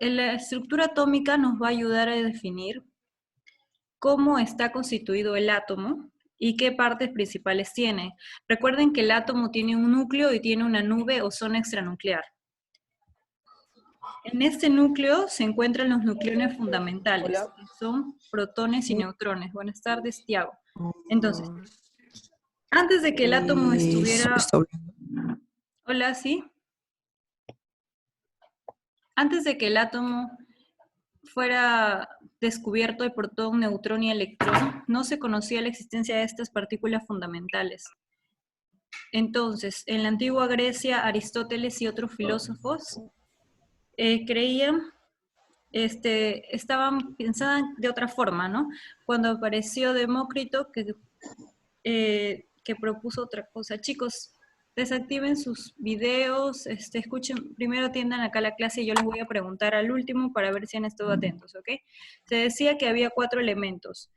La estructura atómica nos va a ayudar a definir cómo está constituido el átomo y qué partes principales tiene. Recuerden que el átomo tiene un núcleo y tiene una nube o zona extranuclear. En este núcleo se encuentran los nucleones fundamentales, Hola. que son protones y Sí. neutrones. Buenas tardes, Tiago. Entonces, antes de que el Eh, átomo estuviera... está hablando. Hola, ¿sí? Antes de que el átomo fuera descubierto el protón, neutrón y electrón, no se conocía la existencia de estas partículas fundamentales. Entonces, en la antigua Grecia, Aristóteles y otros filósofos creían, pensaban de otra forma, ¿no? Cuando apareció Demócrito, que propuso otra cosa. Chicos, desactiven sus videos, escuchen, primero atiendan acá la clase y yo les voy a preguntar al último para ver si han estado atentos, ¿ok? Se decía que había 4 elementos: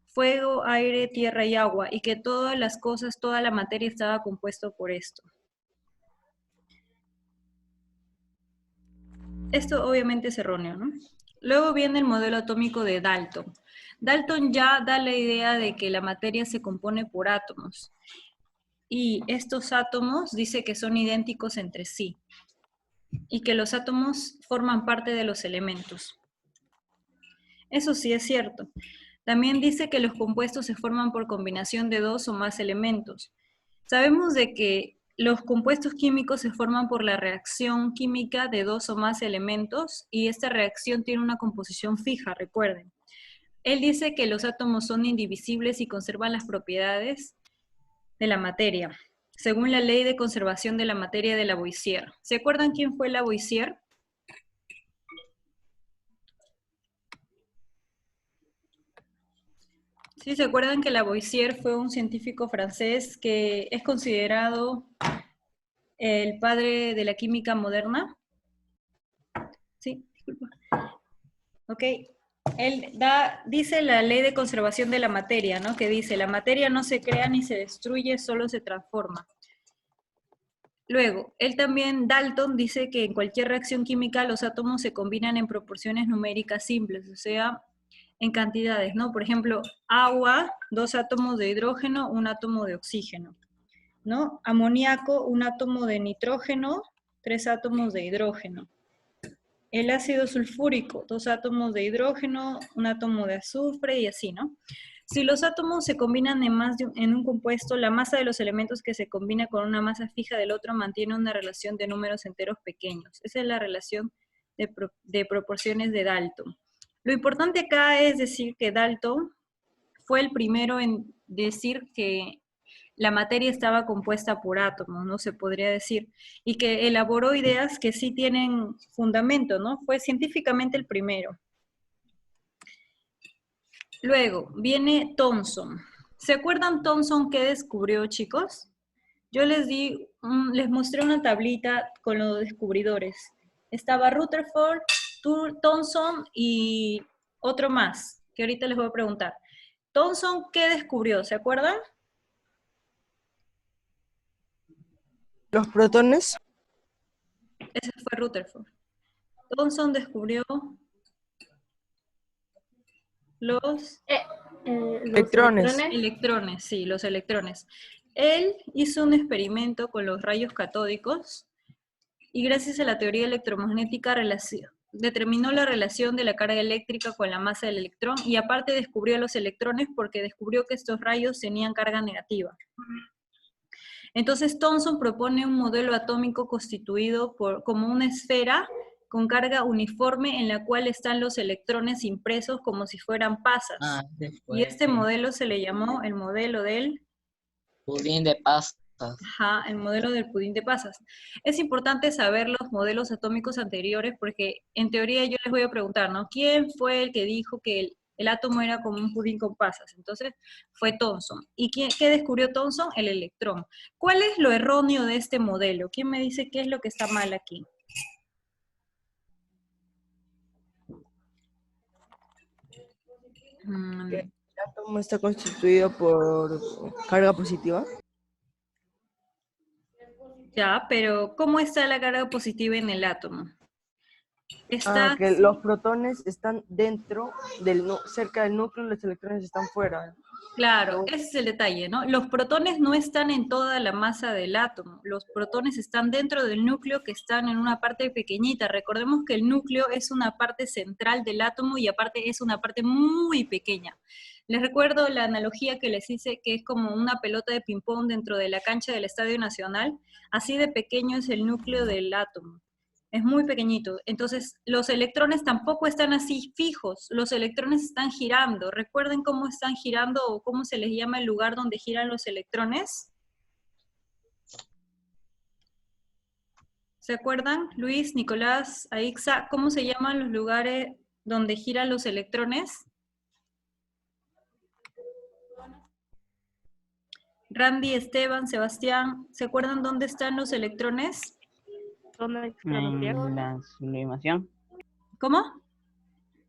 fuego, aire, tierra y agua, y que todas las cosas, toda la materia estaba compuesto por esto. Esto obviamente es erróneo, ¿no? Luego viene el modelo atómico de Dalton. Dalton ya da la idea de que la materia se compone por átomos. Y estos átomos dice que son idénticos entre sí. Y que los átomos forman parte de los elementos. Eso sí es cierto. También dice que los compuestos se forman por combinación de 2 o más elementos. Sabemos de que los compuestos químicos se forman por la reacción química de 2 o más elementos y esta reacción tiene una composición fija, recuerden. Él dice que los átomos son indivisibles y conservan las propiedades de la materia, según la ley de conservación de la materia de Lavoisier. ¿Se acuerdan quién fue Lavoisier? Sí, ¿se acuerdan que Lavoisier fue un científico francés que es considerado el padre de la química moderna? Sí, disculpa. Ok. Él dice la ley de conservación de la materia, ¿no? Que dice, la materia no se crea ni se destruye, solo se transforma. Luego, él también, Dalton, dice que en cualquier reacción química los átomos se combinan en proporciones numéricas simples, o sea, en cantidades, ¿no? Por ejemplo, agua, 2 átomos de hidrógeno, 1 átomo de oxígeno, ¿no? Amoníaco, 1 átomo de nitrógeno, 3 átomos de hidrógeno. El ácido sulfúrico, 2 átomos de hidrógeno, 1 átomo de azufre y así, ¿no? Si los átomos se combinan en un compuesto, la masa de los elementos que se combina con una masa fija del otro mantiene una relación de números enteros pequeños. Esa es la relación de proporciones de Dalton. Lo importante acá es decir que Dalton fue el primero en decir que la materia estaba compuesta por átomos, ¿no? Se podría decir, y que elaboró ideas que sí tienen fundamento, ¿no? Fue científicamente el primero. Luego, viene Thomson. ¿Se acuerdan Thomson qué descubrió, chicos? Yo les mostré una tablita con los descubridores. Estaba Rutherford, Thomson y otro más, que ahorita les voy a preguntar. Thomson, ¿qué descubrió? ¿Se acuerdan? Los protones. Ese fue Rutherford. Thomson descubrió los Los Electrones. electrones, sí, los electrones. Él hizo un experimento con los rayos catódicos y gracias a la teoría electromagnética determinó la relación de la carga eléctrica con la masa del electrón y aparte descubrió los electrones porque descubrió que estos rayos tenían carga negativa. Entonces Thomson propone un modelo atómico constituido como una esfera con carga uniforme en la cual están los electrones impresos como si fueran pasas. Y este modelo se le llamó el modelo del pudín de pasas. Ajá, el modelo del pudín de pasas. Es importante saber los modelos atómicos anteriores porque en teoría yo les voy a preguntar, ¿no? ¿Quién fue el que dijo que el átomo era como un pudín con pasas? Entonces fue Thomson. ¿Y qué descubrió Thomson? El electrón. ¿Cuál es lo erróneo de este modelo? ¿Quién me dice qué es lo que está mal aquí? Que el átomo está constituido por carga positiva. Ya, pero ¿cómo está la carga positiva en el átomo? Está, Que los protones están dentro cerca del núcleo y los electrones están fuera. claro, ese es el detalle, ¿no? Los protones no están en toda la masa del átomo, los protones están dentro del núcleo, que están en una parte pequeñita. Recordemos que el núcleo es una parte central del átomo y aparte es una parte muy pequeña. Les recuerdo la analogía que les hice, que es como una pelota de ping-pong dentro de la cancha del Estadio Nacional. Así de pequeño es el núcleo del átomo. Es muy pequeñito. Entonces, los electrones tampoco están así fijos. Los electrones están girando. ¿Recuerden cómo están girando o cómo se les llama el lugar donde giran los electrones? ¿Se acuerdan? Luis, Nicolás, Aixa, ¿cómo se llaman los lugares donde giran los electrones? Randy, Esteban, Sebastián, ¿se acuerdan dónde están los electrones? Zona extranuclear. En la sublimación. ¿Cómo?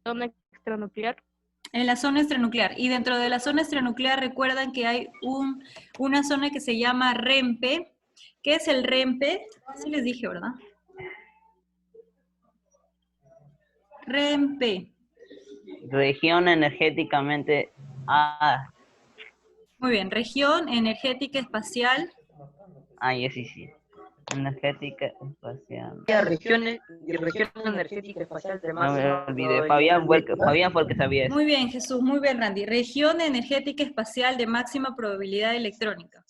Zona extranuclear. En la zona extranuclear. Y dentro de la zona extranuclear recuerdan que hay una zona que se llama REMPE. ¿Qué es el REMPE? Sí les dije, ¿verdad? REMPE. Región energéticamente. Muy bien, región energética espacial. Ya sí. Energética espacial. Región energética espacial de No me máxima olvidé. probabilidad. Fabián fue el que sabía eso. Muy bien, Jesús, muy bien, Randy. Región energética espacial de máxima probabilidad electrónica.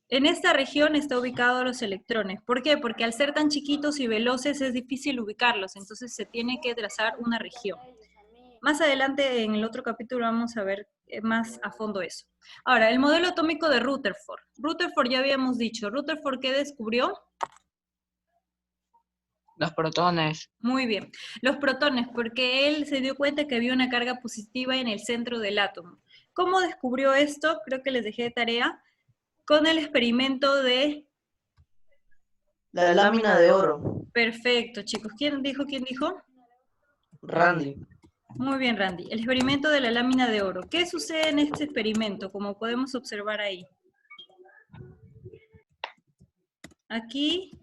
En esta región está ubicado los electrones. ¿Por qué? Porque al ser tan chiquitos y veloces es difícil ubicarlos, entonces se tiene que trazar una región. Más adelante en el otro capítulo vamos a ver más a fondo eso. Ahora, el modelo atómico de Rutherford. Rutherford ya habíamos dicho. ¿Rutherford qué descubrió? Los protones. Muy bien. Los protones, porque él se dio cuenta que había una carga positiva en el centro del átomo. ¿Cómo descubrió esto? Creo que les dejé de tarea. Con el experimento de... La lámina de oro. Perfecto, chicos. ¿Quién dijo? Randy. Muy bien, Randy. El experimento de la lámina de oro. ¿Qué sucede en este experimento? Como podemos observar ahí. Aquí,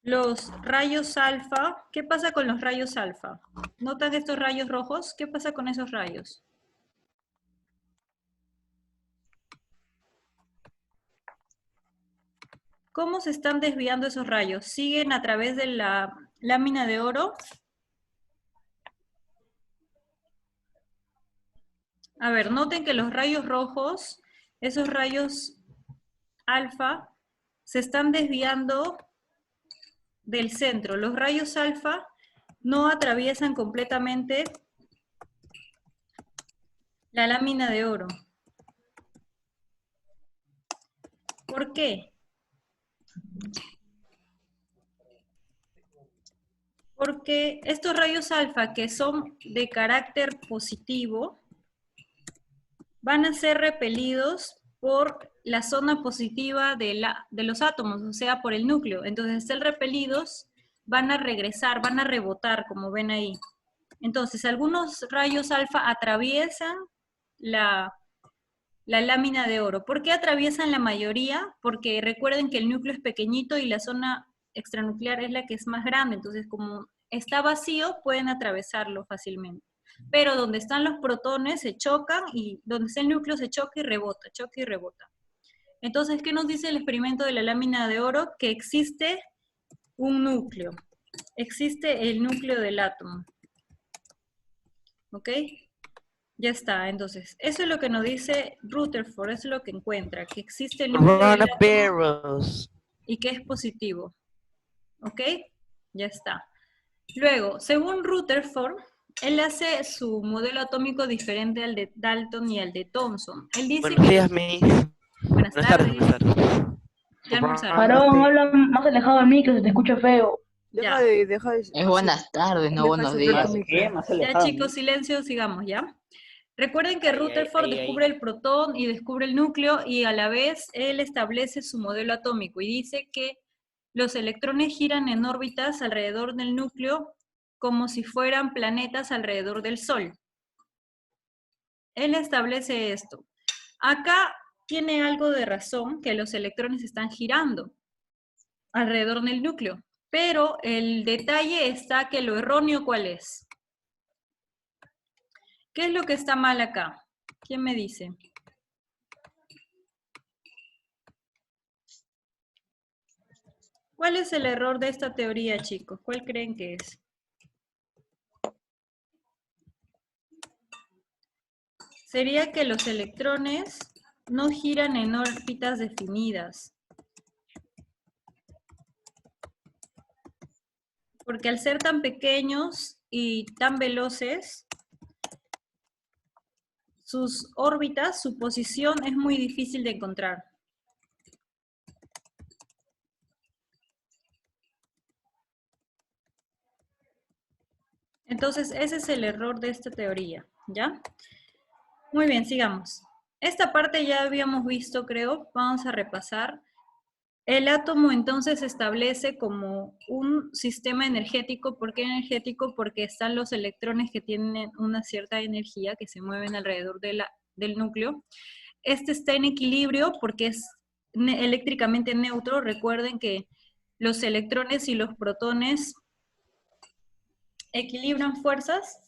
los rayos alfa. ¿Qué pasa con los rayos alfa? ¿Notan estos rayos rojos? ¿Qué pasa con esos rayos? ¿Cómo se están desviando esos rayos? ¿Siguen a través de la lámina de oro? A ver, noten que los rayos rojos, esos rayos alfa, se están desviando del centro. Los rayos alfa no atraviesan completamente la lámina de oro. ¿Por qué? Porque estos rayos alfa que son de carácter positivo van a ser repelidos por la zona positiva de los átomos, o sea, por el núcleo. Entonces, al ser repelidos, van a regresar, van a rebotar, como ven ahí. Entonces, algunos rayos alfa atraviesan la lámina de oro. ¿Por qué atraviesan la mayoría? Porque recuerden que el núcleo es pequeñito y la zona extranuclear es la que es más grande. Entonces, como está vacío, pueden atravesarlo fácilmente. Pero donde están los protones se chocan y donde está el núcleo se choca y rebota, choca y rebota. Entonces, ¿qué nos dice el experimento de la lámina de oro? Que existe un núcleo. Existe el núcleo del átomo. ¿Ok? Ya está, entonces, eso es lo que nos dice Rutherford, eso es lo que encuentra, que existe el núcleo del átomo y que es positivo. ¿Ok? Ya está. Luego, según Rutherford, él hace su modelo atómico diferente al de Dalton y al de Thomson. Él dice Buenos días, mi. Buenas tardes. Buenas tardes. Ya almorzaron. Varón, habla más alejado de mí que se te escucha feo. Ya. Deja de. Es buenas tardes, no Deja buenos de soplar días. tu micro. ¿Qué? Más Ya, alejado. chicos, silencio, sigamos, ¿ya? Recuerden que Rutherford Ahí. descubre el protón y descubre el núcleo y a la vez él establece su modelo atómico y dice que los electrones giran en órbitas alrededor del núcleo como si fueran planetas alrededor del Sol. Él establece esto. Acá tiene algo de razón que los electrones están girando alrededor del núcleo. Pero el detalle está que lo erróneo, ¿cuál es? ¿Qué es lo que está mal acá? ¿Quién me dice? ¿Cuál es el error de esta teoría, chicos? ¿Cuál creen que es? Sería que los electrones no giran en órbitas definidas. Porque al ser tan pequeños y tan veloces, sus órbitas, su posición es muy difícil de encontrar. Entonces, ese es el error de esta teoría, ¿ya? Muy bien, sigamos. Esta parte ya habíamos visto, creo. Vamos a repasar. El átomo entonces se establece como un sistema energético. ¿Por qué energético? Porque están los electrones que tienen una cierta energía, que se mueven alrededor del núcleo. Este está en equilibrio porque es eléctricamente neutro. Recuerden que los electrones y los protones equilibran fuerzas,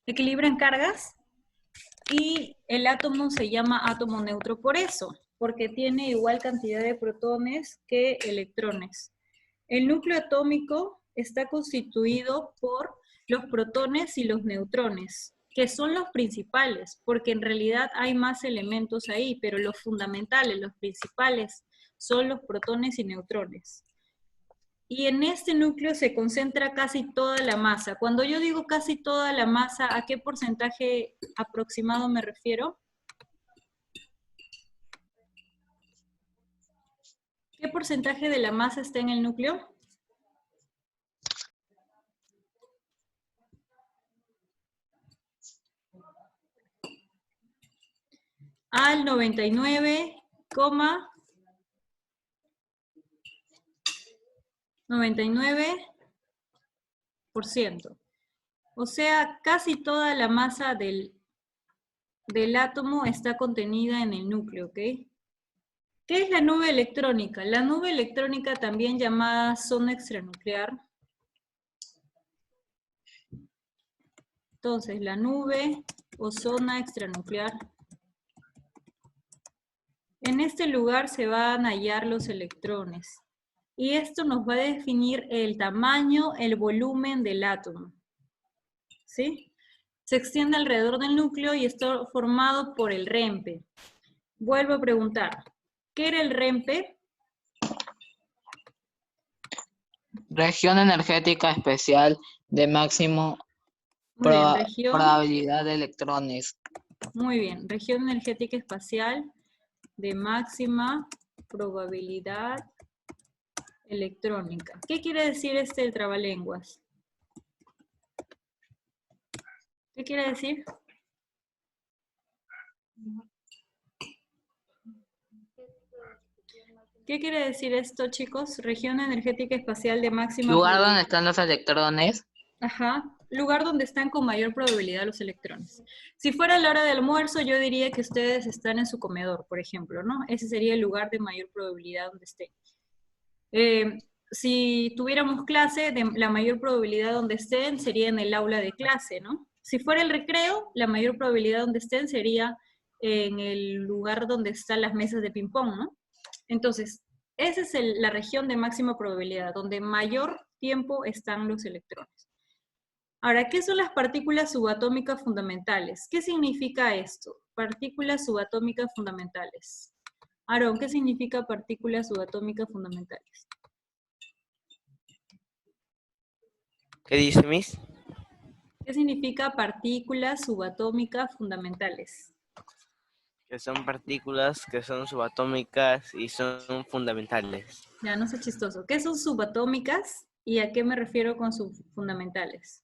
equilibran cargas, y el átomo se llama átomo neutro por eso, porque tiene igual cantidad de protones que electrones. El núcleo atómico está constituido por los protones y los neutrones, que son los principales, porque en realidad hay más elementos ahí, pero los fundamentales, los principales, son los protones y neutrones. Y en este núcleo se concentra casi toda la masa. Cuando yo digo casi toda la masa, ¿a qué porcentaje aproximado me refiero? ¿Qué porcentaje de la masa está en el núcleo? Al 99,99%. O sea, casi toda la masa del átomo está contenida en el núcleo, ¿ok? ¿Qué es la nube electrónica? La nube electrónica, también llamada zona extranuclear. Entonces, la nube o zona extranuclear. En este lugar se van a hallar los electrones. Y esto nos va a definir el tamaño, el volumen del átomo. ¿Sí? Se extiende alrededor del núcleo y está formado por el REMPE. Vuelvo a preguntar, ¿qué era el REMPE? Región energética especial de máximo Muy bien, región. probabilidad de electrones. Muy bien, región energética espacial de máxima probabilidad electrónica. ¿Qué quiere decir el trabalenguas? ¿Qué quiere decir? ¿Qué quiere decir esto, chicos? Región energética espacial de máxima Lugar probabilidad. donde están los electrones. Ajá, lugar donde están con mayor probabilidad los electrones. Si fuera la hora del almuerzo, yo diría que ustedes están en su comedor, por ejemplo, ¿no? Ese sería el lugar de mayor probabilidad donde estén. Si tuviéramos clase, la mayor probabilidad donde estén sería en el aula de clase, ¿no? Si fuera el recreo, la mayor probabilidad donde estén sería en el lugar donde están las mesas de ping-pong, ¿no? Entonces, esa es la región de máxima probabilidad, donde mayor tiempo están los electrones. Ahora, ¿qué son las partículas subatómicas fundamentales? ¿Qué significa esto? Partículas subatómicas fundamentales. Aarón, ¿qué significa partículas subatómicas fundamentales? ¿Qué dice, Miss? ¿Qué significa partículas subatómicas fundamentales? Que son partículas que son subatómicas y son fundamentales. Ya, no sé chistoso. ¿Qué son subatómicas y a qué me refiero con fundamentales?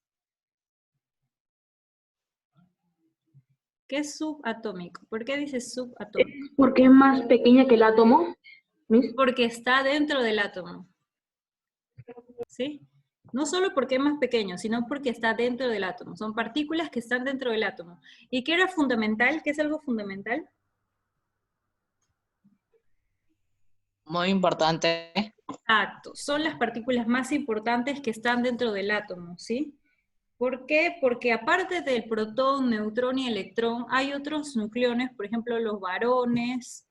¿Qué es subatómico? ¿Por qué dices subatómico? Porque es más pequeña que el átomo. ¿Miss? Porque está dentro del átomo. ¿Sí? No solo porque es más pequeño, sino porque está dentro del átomo. Son partículas que están dentro del átomo. ¿Y qué era fundamental? ¿Qué es algo fundamental? Muy importante. Exacto, son las partículas más importantes que están dentro del átomo, ¿sí? ¿Por qué? Porque aparte del protón, neutrón y electrón, hay otros nucleones, por ejemplo, los barones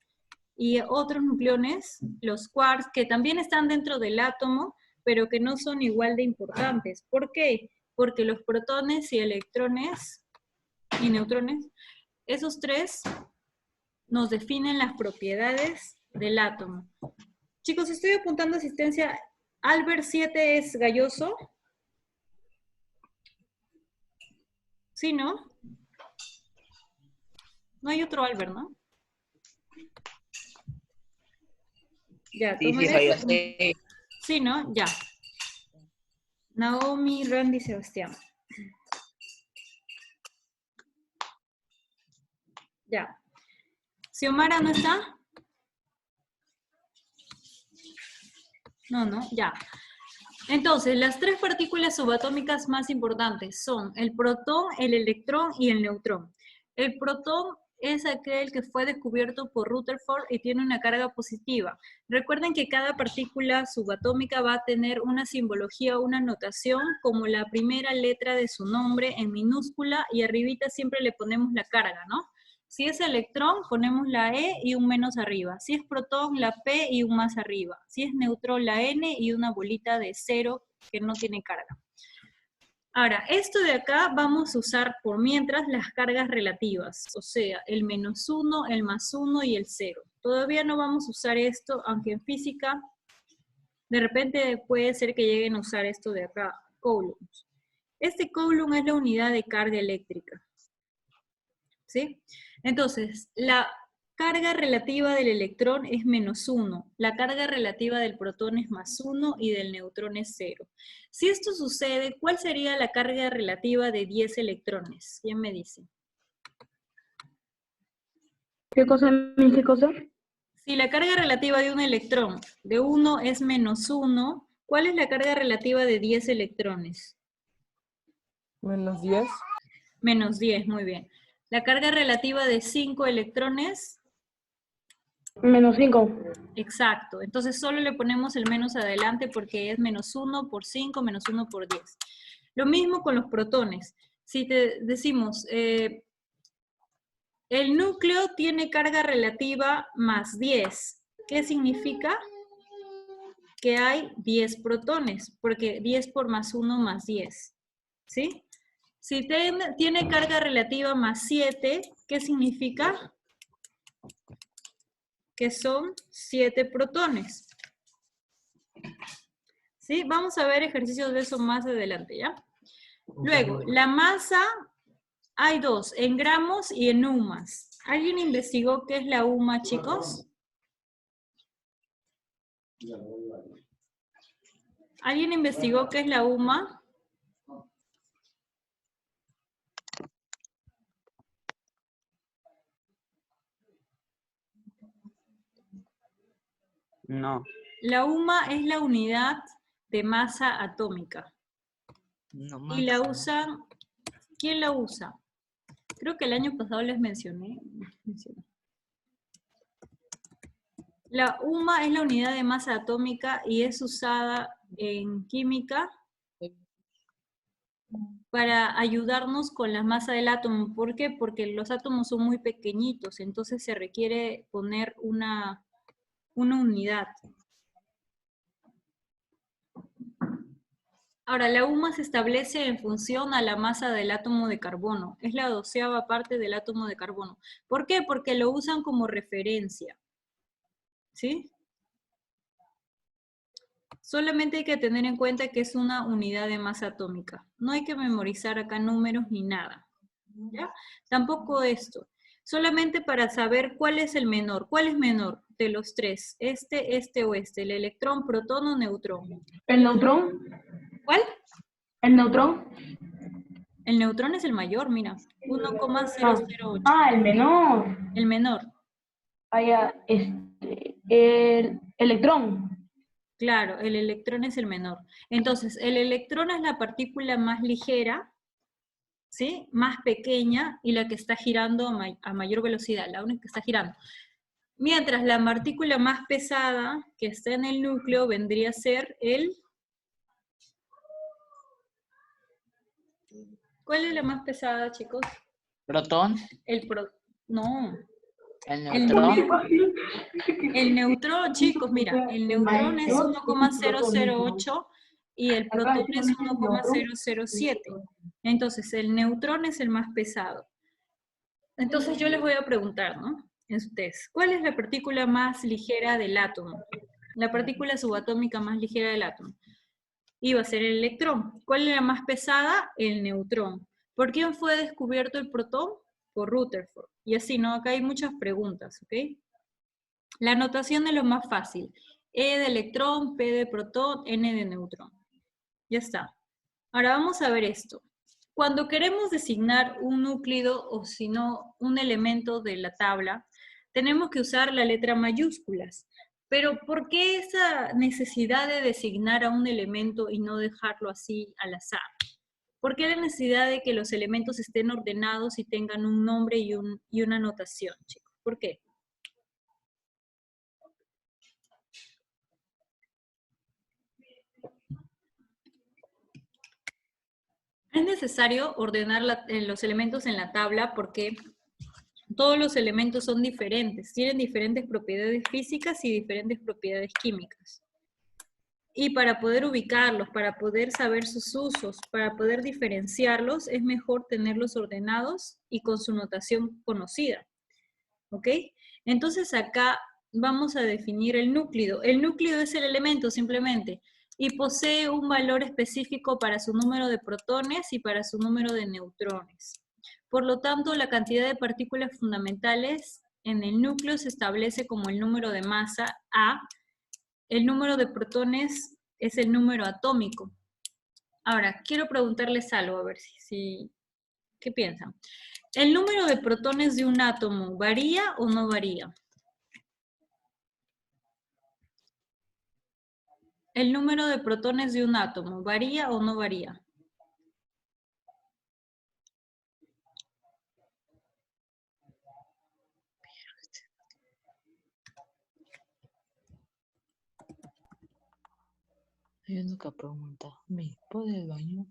y otros nucleones, los quarks, que también están dentro del átomo, pero que no son igual de importantes. ¿Por qué? Porque los protones y electrones y neutrones, esos tres nos definen las propiedades del átomo. Chicos, estoy apuntando asistencia. Albert 7 es galloso. Sí, ¿no? No hay otro Albert, ¿no? Ya, Sí, tomen soy yo, eso. sí. Sí, ¿no? Ya. Naomi, Randy, Sebastián. Ya. ¿Xiomara no está? No, ya. Entonces, las tres partículas subatómicas más importantes son el protón, el electrón y el neutrón. El protón es aquel que fue descubierto por Rutherford y tiene una carga positiva. Recuerden que cada partícula subatómica va a tener una simbología, una notación, como la primera letra de su nombre en minúscula y arribita siempre le ponemos la carga, ¿no? Si es electrón, ponemos la E y un menos arriba. Si es protón, la P y un más arriba. Si es neutrón, la N y una bolita de 0 que no tiene carga. Ahora, esto de acá vamos a usar por mientras las cargas relativas, o sea, el -1, el +1 y el 0. Todavía no vamos a usar esto, aunque en física de repente puede ser que lleguen a usar esto de acá, coulombs. Este coulomb es la unidad de carga eléctrica. ¿Sí? Entonces, la carga relativa del electrón es -1, la carga relativa del protón es +1 y del neutrón es 0. Si esto sucede, ¿cuál sería la carga relativa de 10 electrones? ¿Quién me dice? ¿Qué cosa, Miss? ¿Qué cosa? Si la carga relativa de un electrón de 1 es -1, ¿cuál es la carga relativa de 10 electrones? -10. -10, muy bien. La carga relativa de 5 electrones, -5. exacto. Entonces solo le ponemos el menos adelante porque es -1 por 5, -1 por 10. Lo mismo con los protones. Si te decimos, el núcleo tiene carga relativa +10, ¿qué significa? Que hay 10 protones, porque 10 por +1 más 10. ¿Sí? Si tiene carga relativa +7, ¿qué significa? Que son 7 protones. ¿Sí? Vamos a ver ejercicios de eso más adelante, ¿ya? Luego, la masa, hay dos, en gramos y en UMAS. ¿Alguien investigó qué es la UMA, chicos? ¿Alguien investigó qué es la UMA? No. La UMA es la unidad de masa atómica. No Y más. la usan, ¿quién la usa? Creo que el año pasado les mencioné. La UMA es la unidad de masa atómica y es usada en química para ayudarnos con la masa del átomo. ¿Por qué? Porque los átomos son muy pequeñitos, entonces se requiere poner una unidad. Ahora, la UMA se establece en función a la masa del átomo de carbono. Es la 12ª parte del átomo de carbono. ¿Por qué? Porque lo usan como referencia. ¿Sí? Solamente hay que tener en cuenta que es una unidad de masa atómica. No hay que memorizar acá números ni nada. ¿Ya? Tampoco esto. Solamente para saber cuál es el menor. ¿Cuál es menor de los tres? Este o este. ¿El electrón, protón o neutrón? ¿El neutrón? ¿Cuál? ¿El neutrón? El neutrón es el mayor, mira. 1,008. El menor. El menor. El electrón. Claro, el electrón es el menor. Entonces, el electrón es la partícula más ligera, ¿sí? Más pequeña y la que está girando a mayor velocidad, la única que está girando. Mientras la partícula más pesada que está en el núcleo vendría a ser el... ¿Cuál es la más pesada, chicos? Protón, No. el El, neutrón, el neutrón, chicos, mira, el neutrón es 1,008 y el protón es 1,007. Entonces, el neutrón es el más pesado. Entonces, yo les voy a preguntar, ¿no? A ustedes, ¿cuál es la partícula más ligera del átomo? La partícula subatómica más ligera del átomo. Iba a ser el electrón. ¿Cuál es la más pesada? El neutrón. ¿Por quién fue descubierto el protón? Por Rutherford. Y así, ¿no? Acá hay muchas preguntas, ¿ok? La notación es lo más fácil. E de electrón, P de protón, N de neutrón. Ya está. Ahora vamos a ver esto. Cuando queremos designar un núcleo o si no un elemento de la tabla, tenemos que usar la letra mayúsculas. Pero ¿por qué esa necesidad de designar a un elemento y no dejarlo así al azar? ¿Por qué la necesidad de que los elementos estén ordenados y tengan un nombre y una notación, chicos? ¿Por qué? Es necesario ordenar los elementos en la tabla porque todos los elementos son diferentes, tienen diferentes propiedades físicas y diferentes propiedades químicas. Y para poder ubicarlos, para poder saber sus usos, para poder diferenciarlos, es mejor tenerlos ordenados y con su notación conocida. ¿Ok? Entonces acá vamos a definir el núcleo. El núcleo es el elemento simplemente y posee un valor específico para su número de protones y para su número de neutrones. Por lo tanto, la cantidad de partículas fundamentales en el núcleo se establece como el número de masa A. El número de protones es el número atómico. Ahora, quiero preguntarles algo, a ver ¿qué piensan? ¿El número de protones de un átomo varía o no varía? ¿El número de protones de un átomo varía o no varía? hay uno que pregunta, ¿me puede el baño?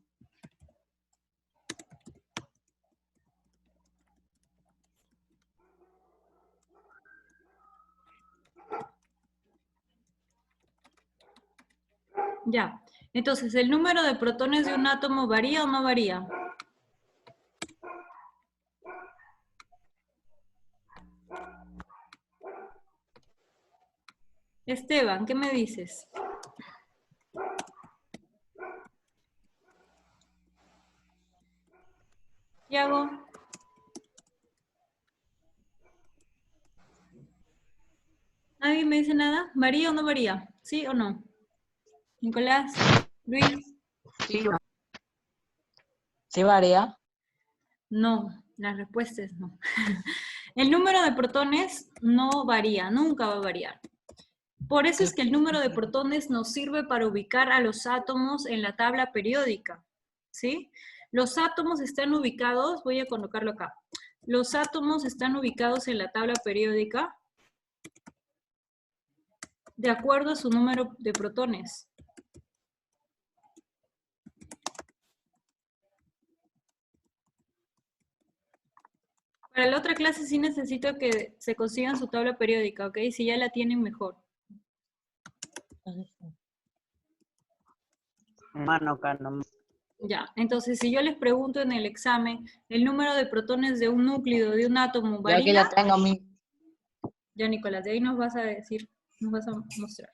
Ya. Entonces, ¿el número de protones de un átomo varía o no varía? Esteban, ¿qué me dices? Tiago. ¿Nadie me dice nada? ¿Varía o no varía? ¿Sí o no? Nicolás, Luis. Sí, ¿sí varía? No, la respuesta es no. El número de protones no varía, nunca va a variar. Por eso es que el número de protones nos sirve para ubicar a los átomos en la tabla periódica, ¿sí? Los átomos están ubicados, voy a colocarlo acá. Los átomos están ubicados en la tabla periódica de acuerdo a su número de protones. Para la otra clase sí necesito que se consigan su tabla periódica, ¿ok? Si ya la tienen, mejor. Mano, cano. Ya, entonces si yo les pregunto en el examen, ¿el número de protones de un núcleo, de un átomo, Ya que varía? la tengo a mí. Ya, Nicolás, de ahí nos vas a decir, nos vas a mostrar.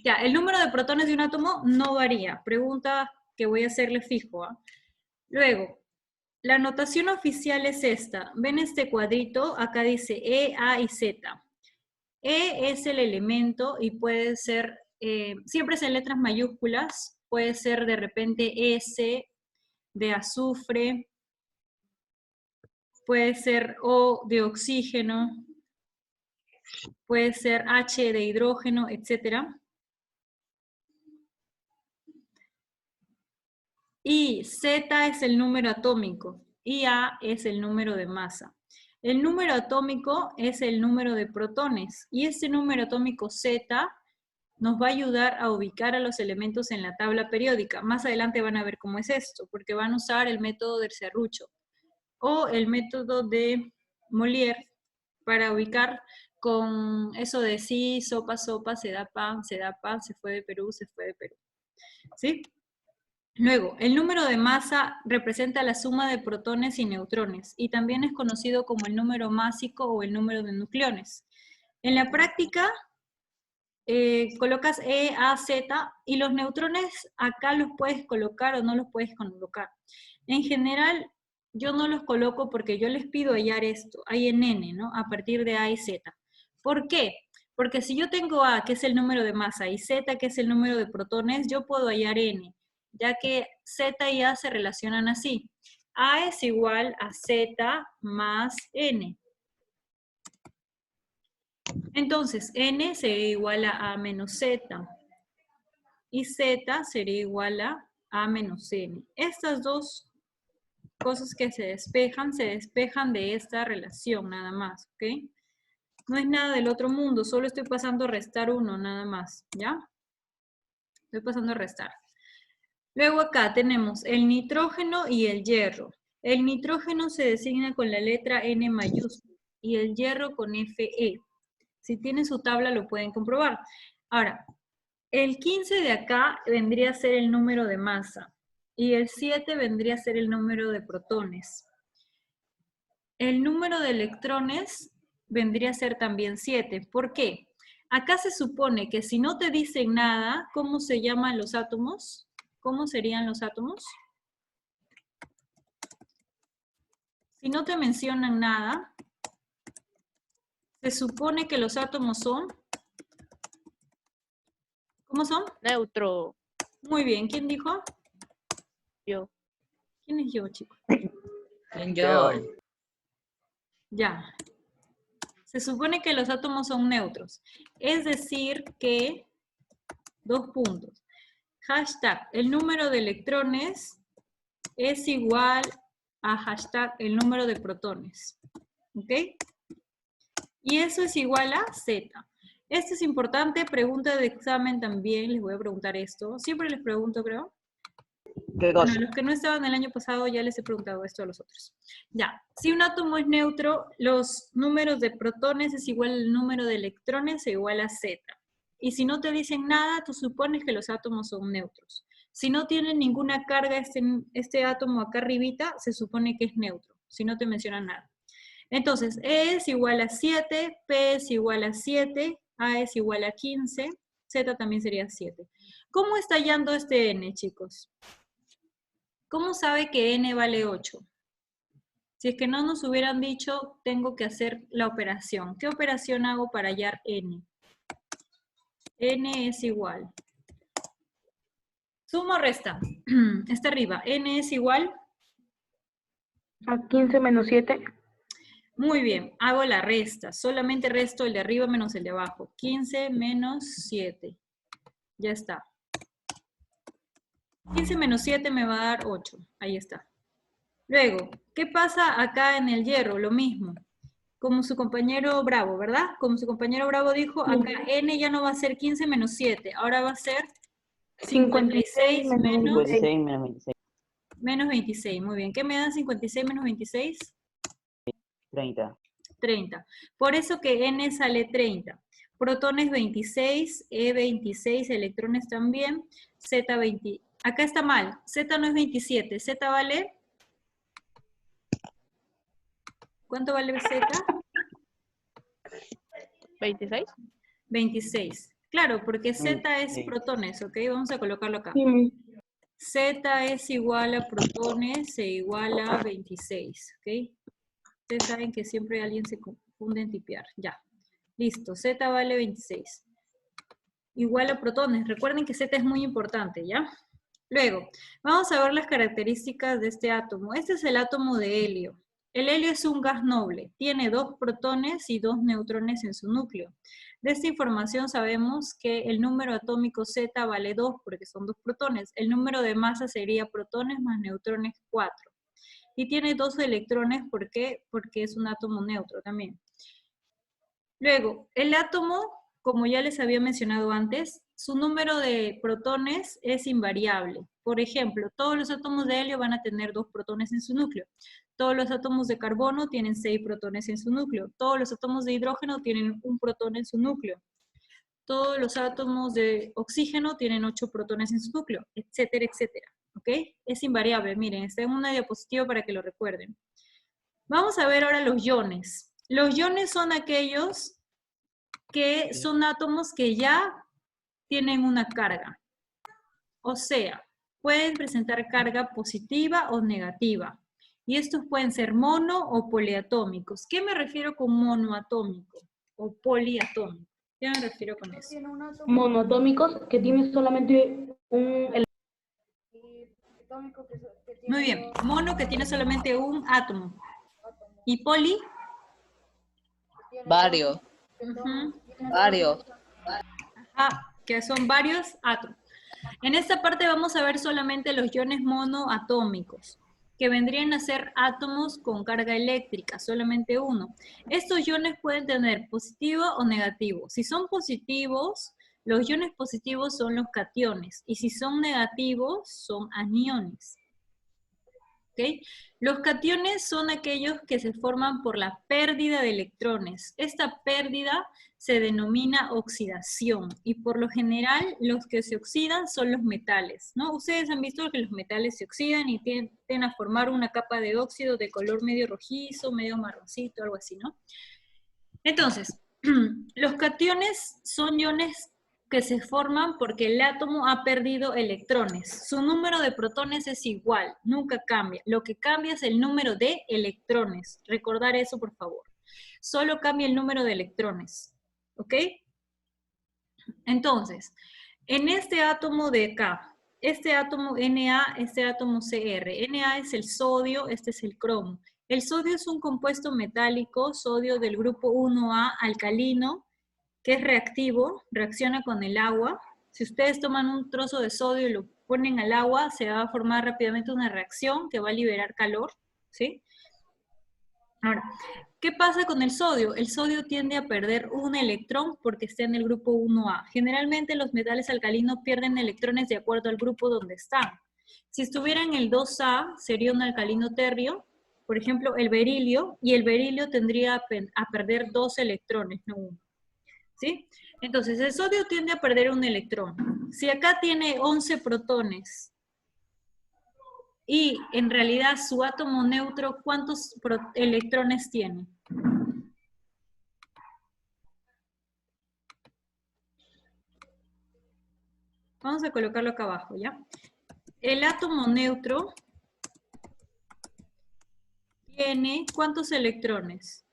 Ya, el número de protones de un átomo no varía. Pregunta que voy a hacerle fijo, ¿ah? Luego, la notación oficial es esta. ¿Ven este cuadrito? Acá dice E, A y Z. E es el elemento y puede ser, siempre es en letras mayúsculas, puede ser de repente S de azufre, puede ser O de oxígeno, puede ser H de hidrógeno, etc. Y Z es el número atómico y A es el número de masa. El número atómico es el número de protones y este número atómico Z nos va a ayudar a ubicar a los elementos en la tabla periódica. Más adelante van a ver cómo es esto, porque van a usar el método del serrucho o el método de Molière para ubicar con eso de sí, sopa, sopa, se da pan, se fue de Perú, se fue de Perú. ¿Sí? Luego, el número de masa representa la suma de protones y neutrones y también es conocido como el número másico o el número de nucleones. En la práctica, colocas E, A, Z y los neutrones acá los puedes colocar o no los puedes colocar. En general, yo no los coloco porque yo les pido hallar esto, hay en N, ¿no? A partir de A y Z. ¿Por qué? Porque si yo tengo A, que es el número de masa, y Z, que es el número de protones, yo puedo hallar N, ya que Z y A se relacionan así. A es igual a Z más N. Entonces, N sería igual a menos Z. Y Z sería igual a menos N. Estas dos cosas que se despejan de esta relación nada más, ¿ok? No es nada del otro mundo, solo estoy pasando a restar uno nada más, ¿ya? Estoy pasando a restar. Luego acá tenemos el nitrógeno y el hierro. El nitrógeno se designa con la letra N mayúscula y el hierro con Fe. Si tienen su tabla lo pueden comprobar. Ahora, el 15 de acá vendría a ser el número de masa y el 7 vendría a ser el número de protones. El número de electrones vendría a ser también 7. ¿Por qué? Acá se supone que si no te dicen nada, ¿cómo se llaman los átomos? ¿Cómo serían los átomos? Si no te mencionan nada, se supone que los átomos son... ¿Cómo son? Neutro. Muy bien, ¿quién dijo? Yo. ¿Quién es yo, chicos? Yo. Ya. Se supone que los átomos son neutros. Es decir que, dos puntos. Hashtag, el número de electrones es igual a hashtag, el número de protones. ¿Ok? Y eso es igual a Z. Esto es importante, pregunta de examen también, les voy a preguntar esto. Siempre les pregunto, creo. ¿Qué Bueno, cosa? los que no estaban el año pasado ya les he preguntado esto a los otros. Ya, si un átomo es neutro, los números de protones es igual al número de electrones e igual a Z. Y si no te dicen nada, tú supones que los átomos son neutros. Si no tienen ninguna carga este átomo acá arribita, se supone que es neutro, si no te mencionan nada. Entonces, E es igual a 7, P es igual a 7, A es igual a 15, Z también sería 7. ¿Cómo está hallando este N, chicos? ¿Cómo sabe que N vale 8? Si es que no nos hubieran dicho, tengo que hacer la operación. ¿Qué operación hago para hallar N? N es igual. ¿Suma o resta? Está arriba. N es igual. A 15 menos 7. Muy bien, hago la resta. Solamente resto el de arriba menos el de abajo. 15 menos 7. Ya está. 15 menos 7 me va a dar 8. Ahí está. Luego, ¿qué pasa acá en el hierro? Lo mismo. Como su compañero Bravo, ¿verdad? Como su compañero Bravo dijo, acá N ya no va a ser 15 menos 7. Ahora va a ser 56 menos 56 menos 26. menos 26. Muy bien. ¿Qué me dan 56 menos 26? 30. 30. Por eso que N sale 30. Protones 26, E 26, electrones también, Z 20. Acá está mal, Z no es 27, Z vale... ¿Cuánto vale Z? 26. 26. Claro, porque Z es Sí. protones, ¿ok? Vamos a colocarlo acá. Sí. Z es igual a protones e igual a 26, ¿ok? Ustedes saben que siempre alguien se confunde en tipear. Ya. Listo, Z vale 26. Igual a protones. Recuerden que Z es muy importante, ¿ya? Luego, vamos a ver las características de este átomo. Este es el átomo de helio. El helio es un gas noble. Tiene 2 protones y 2 neutrones en su núcleo. De esta información sabemos que el número atómico Z vale 2 porque son 2 protones. El número de masa sería protones más neutrones 4. y tiene 2 electrones. ¿Por qué? Porque es un átomo neutro también. Luego, el átomo, como ya les había mencionado antes, su número de protones es invariable. Por ejemplo, todos los átomos de helio van a tener 2 protones en su núcleo. Todos los átomos de carbono tienen 6 protones en su núcleo. Todos los átomos de hidrógeno tienen 1 protón en su núcleo. Todos los átomos de oxígeno tienen 8 protones en su núcleo, etcétera, etcétera. ¿Ok? Es invariable, miren, está en una diapositiva para que lo recuerden. Vamos a ver ahora los iones. Los iones son aquellos que son átomos que ya tienen una carga. O sea, pueden presentar carga positiva o negativa. Y estos pueden ser mono o poliatómicos. ¿Qué me refiero con monoatómico o poliatómico? ¿Qué me refiero con eso? Monoatómicos que tienen solamente un Muy bien, mono que tiene solamente un átomo. ¿Y poli? Varios. Ujú. Varios. Que son varios átomos. En esta parte vamos a ver solamente los iones monoatómicos, que vendrían a ser átomos con carga eléctrica, solamente uno. Estos iones pueden tener positivo o negativo. Si son positivos, los iones positivos son los cationes, y si son negativos, son aniones. ¿Okay? Los cationes son aquellos que se forman por la pérdida de electrones. Esta pérdida se denomina oxidación, y por lo general los que se oxidan son los metales, ¿no? Ustedes han visto que los metales se oxidan y tienden a formar una capa de óxido de color medio rojizo, medio marroncito, algo así, ¿no? Entonces, los cationes son iones que se forman porque el átomo ha perdido electrones. Su número de protones es igual, nunca cambia. Lo que cambia es el número de electrones. Recordar eso, por favor. Solo cambia el número de electrones. ¿Ok? Entonces, en este átomo de acá, este átomo Na, este átomo Cr. Na es el sodio, este es el cromo. El sodio es un compuesto metálico, sodio del grupo 1A alcalino, que es reactivo, reacciona con el agua. Si ustedes toman un trozo de sodio y lo ponen al agua, se va a formar rápidamente una reacción que va a liberar calor, ¿sí? Ahora, ¿qué pasa con el sodio? El sodio tiende a perder un electrón porque está en el grupo 1A. Generalmente los metales alcalinos pierden electrones de acuerdo al grupo donde están. Si estuviera en el 2A, sería un alcalino terrio, por ejemplo, el berilio, y el berilio tendría a perder 2 electrones, no 1. ¿Sí? Entonces, el sodio tiende a perder un electrón. Si acá tiene 11 protones y en realidad su átomo neutro, ¿cuántos electrones tiene? Vamos a colocarlo acá abajo, ¿ya? El átomo neutro tiene ¿cuántos electrones?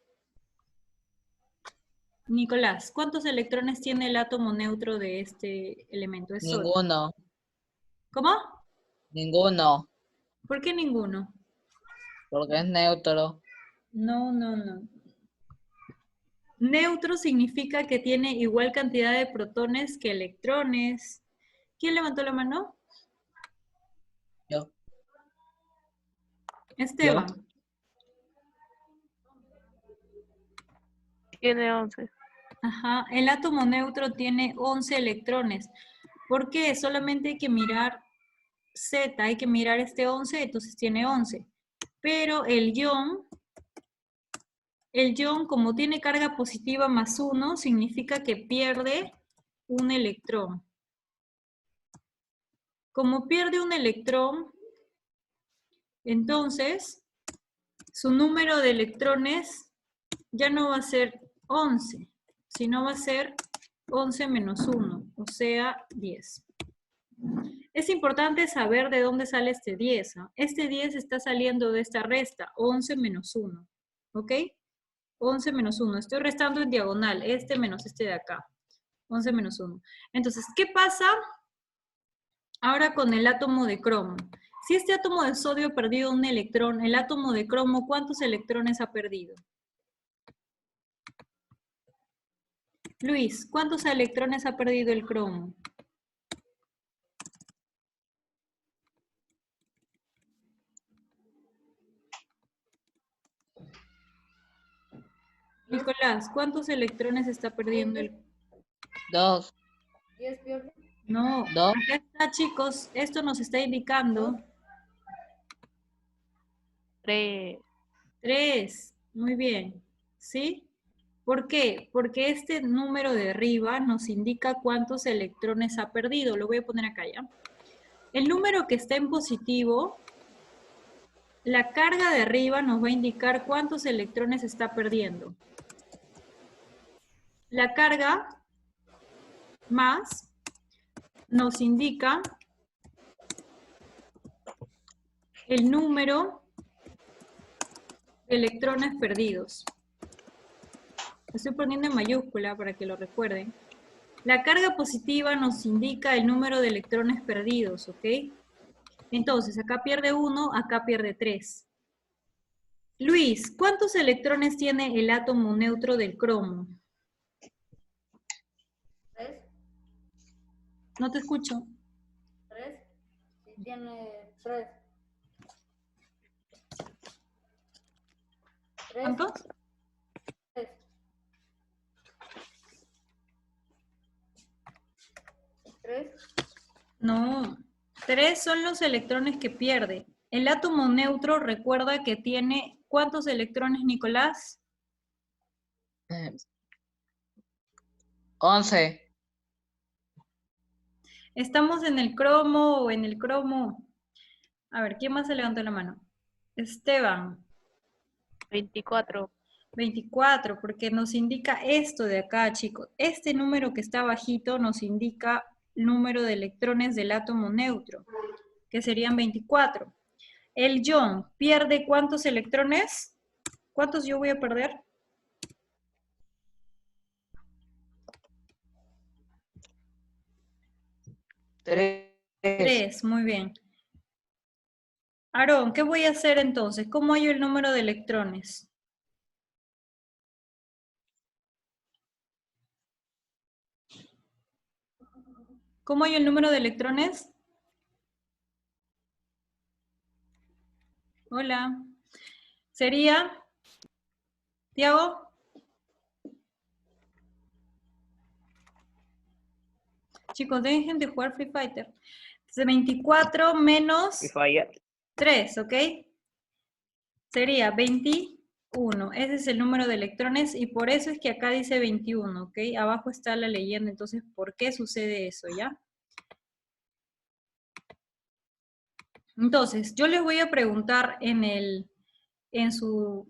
Nicolás, ¿cuántos electrones tiene el átomo neutro de este elemento? Es sodio. Ninguno. ¿Cómo? Ninguno. ¿Por qué ninguno? Porque es neutro. No, no, no. Neutro significa que tiene igual cantidad de protones que electrones. ¿Quién levantó la mano? Yo. Esteban. Tiene 11. Ajá, el átomo neutro tiene 11 electrones. ¿Por qué? Solamente hay que mirar Z, hay que mirar este 11, entonces tiene 11. Pero el ion, como tiene carga positiva más 1, significa que pierde un electrón. Como pierde un electrón, entonces su número de electrones ya no va a ser 11, sino va a ser 11 menos 1, o sea, 10. Es importante saber de dónde sale este 10. ¿Ah? Este 10 está saliendo de esta resta, 11 menos 1. ¿Ok? 11 menos 1. Estoy restando en diagonal, este menos este de acá. 11 menos 1. Entonces, ¿qué pasa ahora con el átomo de cromo? Si este átomo de sodio ha perdido un electrón, el átomo de cromo, ¿cuántos electrones ha perdido? Luis, ¿cuántos electrones ha perdido el cromo? Nicolás, ¿cuántos electrones está perdiendo el... 2. No, 2. acá está, chicos. Esto nos está indicando 3. 3. Muy bien. ¿Sí? ¿Por qué? Porque este número de arriba nos indica cuántos electrones ha perdido. Lo voy a poner acá ya. El número que está en positivo, la carga de arriba nos va a indicar cuántos electrones está perdiendo. La carga más nos indica el número de electrones perdidos. Lo estoy poniendo en mayúscula para que lo recuerden. La carga positiva nos indica el número de electrones perdidos, ¿ok? Entonces, acá pierde 1, acá pierde 3. Luis, ¿cuántos electrones tiene el átomo neutro del cromo? 3. No te escucho. 3. Sí, tiene 3. ¿Cuántos? 3. 3. No, 3 son los electrones que pierde. El átomo neutro, recuerda que tiene, ¿cuántos electrones, Nicolás? 11. ¿Estamos en el cromo o en el cromo? A ver, ¿quién más se levantó la mano? Esteban. 24. 24, porque nos indica esto de acá, chicos. Este número que está bajito nos indica el número de electrones del átomo neutro, que serían 24. El ion pierde ¿cuántos electrones? ¿Cuántos yo voy a perder? 3. 3, muy bien. Aarón, ¿qué voy a hacer entonces? ¿Cómo hallo el número de electrones? ¿Cómo hallo el número de electrones? Hola. Sería, Tiago. Chicos, dejen de jugar Free Fighter. Entonces, 24 menos Y falla. 3, ¿ok? Sería 21. Ese es el número de electrones y por eso es que acá dice 21, ¿ok? Abajo está la leyenda, entonces, ¿por qué sucede eso, ya? Entonces, yo les voy a preguntar en su